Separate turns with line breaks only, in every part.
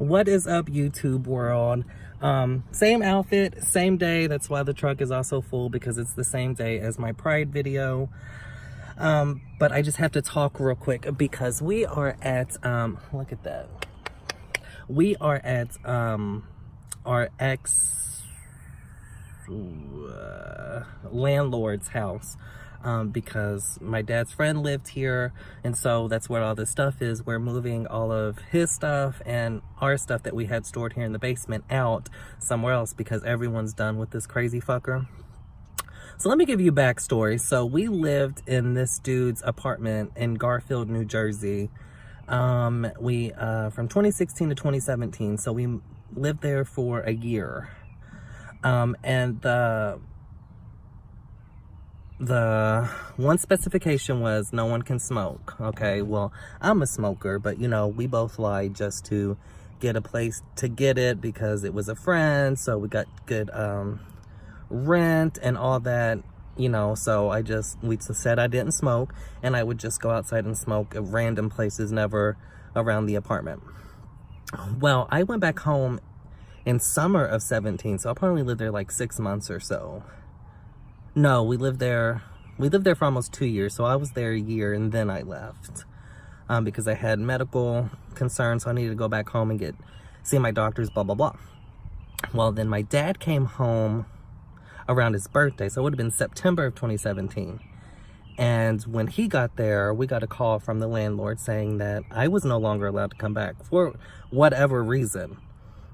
What is up, YouTube world? Same outfit, same day. That's why the truck is also full, because it's the same day as my Pride video. But I just have to talk real quick because we are at, look at that. We are at, our landlord's house. Because my dad's friend lived here, and so that's where all this stuff is. We're moving all of his stuff and our stuff that we had stored here in the basement out somewhere else because everyone's done with this crazy fucker. So let me give you a backstory. So we lived in this dude's apartment in Garfield, New Jersey. From 2016 to 2017. So we lived there for a year. And the one specification was no one can smoke. Okay, well, I'm a smoker, but you know, we both lied just to get a place to get it because it was a friend, so we got good rent and all that, you know. So we said I didn't smoke, and I would just go outside and smoke at random places, never around the apartment. Well, I went back home in summer of 17, so I probably lived there like 6 months or so. No, we lived there for almost 2 years. So I was there a year and then I left because I had medical concerns. So I needed to go back home and see my doctors, blah, blah, blah. Well, then my dad came home around his birthday. So it would have been September of 2017. And when he got there, we got a call from the landlord saying that I was no longer allowed to come back for whatever reason.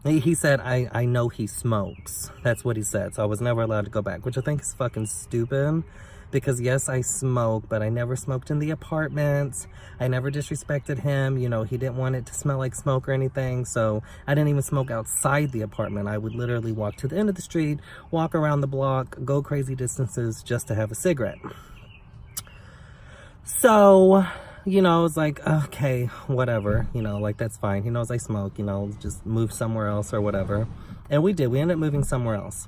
He said, I know he smokes. That's what he said. So I was never allowed to go back, which I think is fucking stupid. Because yes, I smoke, but I never smoked in the apartment. I never disrespected him. You know, he didn't want it to smell like smoke or anything. So I didn't even smoke outside the apartment. I would literally walk to the end of the street, walk around the block, go crazy distances just to have a cigarette. So, you know, I was like, okay, whatever, you know, like, that's fine. He knows I smoke, you know, just move somewhere else or whatever. And we did. We ended up moving somewhere else.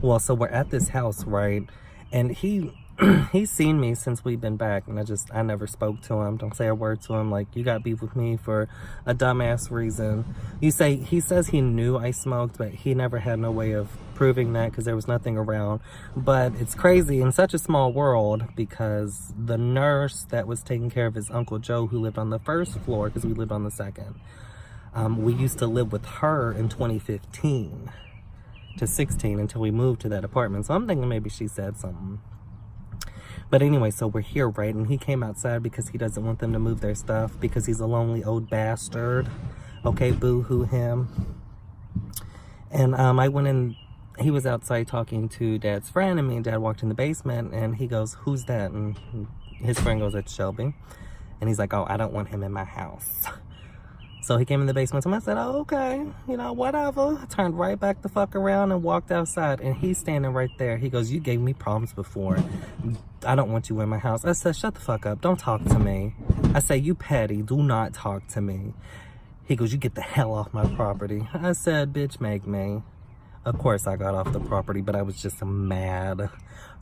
Well, so we're at this house, right? And he's seen me since we've been back, and I never spoke to him. Don't say a word to him. Like, you got beef with me for a dumbass reason. He says he knew I smoked, but he never had no way of proving that because there was nothing around. But it's crazy in such a small world because the nurse that was taking care of his Uncle Joe, who lived on the first floor, because we lived on the second, we used to live with her in 2015 to 16 until we moved to that apartment. So I'm thinking maybe she said something. But anyway, so we're here, right? And he came outside because he doesn't want them to move their stuff because he's a lonely old bastard. Okay, boo-hoo him. And I went in, he was outside talking to Dad's friend, and me and Dad walked in the basement, and he goes, "Who's that?" And his friend goes, "It's Shelby." And he's like, "Oh, I don't want him in my house." So he came in the basement, and I said, "Oh, okay, you know, whatever." I turned right back the fuck around and walked outside, and he's standing right there. He goes, "You gave me problems before. I don't want you in my house." I said, "Shut the fuck up. Don't talk to me." I said, "You petty. Do not talk to me." He goes, "You get the hell off my property." I said, "Bitch, make me." Of course, I got off the property, but I was just mad,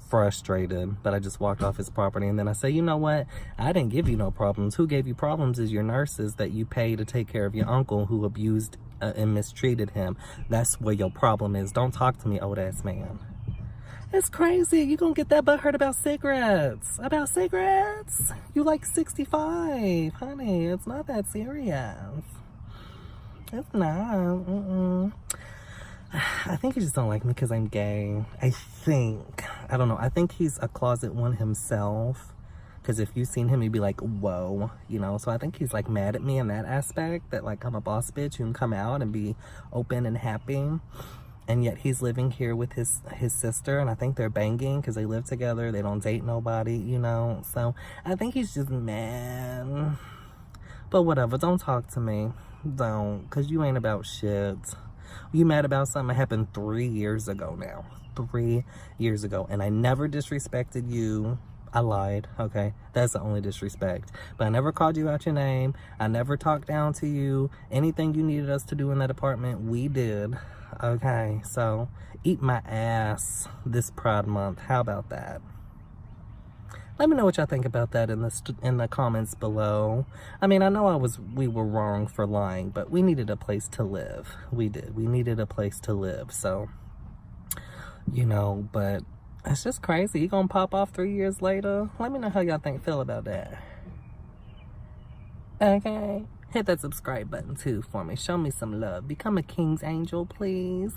frustrated. But I just walked off his property, and then I said, "You know what? I didn't give you no problems. Who gave you problems is your nurses that you pay to take care of your uncle who abused and mistreated him. That's where your problem is. Don't talk to me, old ass man." It's crazy. You gonna get that butt hurt about cigarettes. About cigarettes? You like 65, honey. It's not that serious. It's not. I think he just don't like me because I'm gay. I don't know. I think he's a closet one himself. Because if you've seen him, you'd be like, whoa, you know? So I think he's like mad at me in that aspect, that like I'm a boss bitch who can come out and be open and happy. And yet he's living here with his sister, and I think they're banging because they live together. They don't date nobody, you know? So I think he's just mad. But whatever, don't talk to me. Don't, because you ain't about shit. You mad about something that happened 3 years ago now. 3 years ago. And I never disrespected you. I lied, okay? That's the only disrespect. But I never called you out your name. I never talked down to you. Anything you needed us to do in that apartment, we did. Okay, so eat my ass this Pride Month. How about that? Let me know what y'all think about that in the comments below. I mean, I know we were wrong for lying, but we needed a place to live. We did. We needed a place to live. So, you know, but it's just crazy. You gonna pop off 3 years later? Let me know how y'all feel about that. Okay? Hit that subscribe button too for me. Show me some love. Become a King's Angel, please.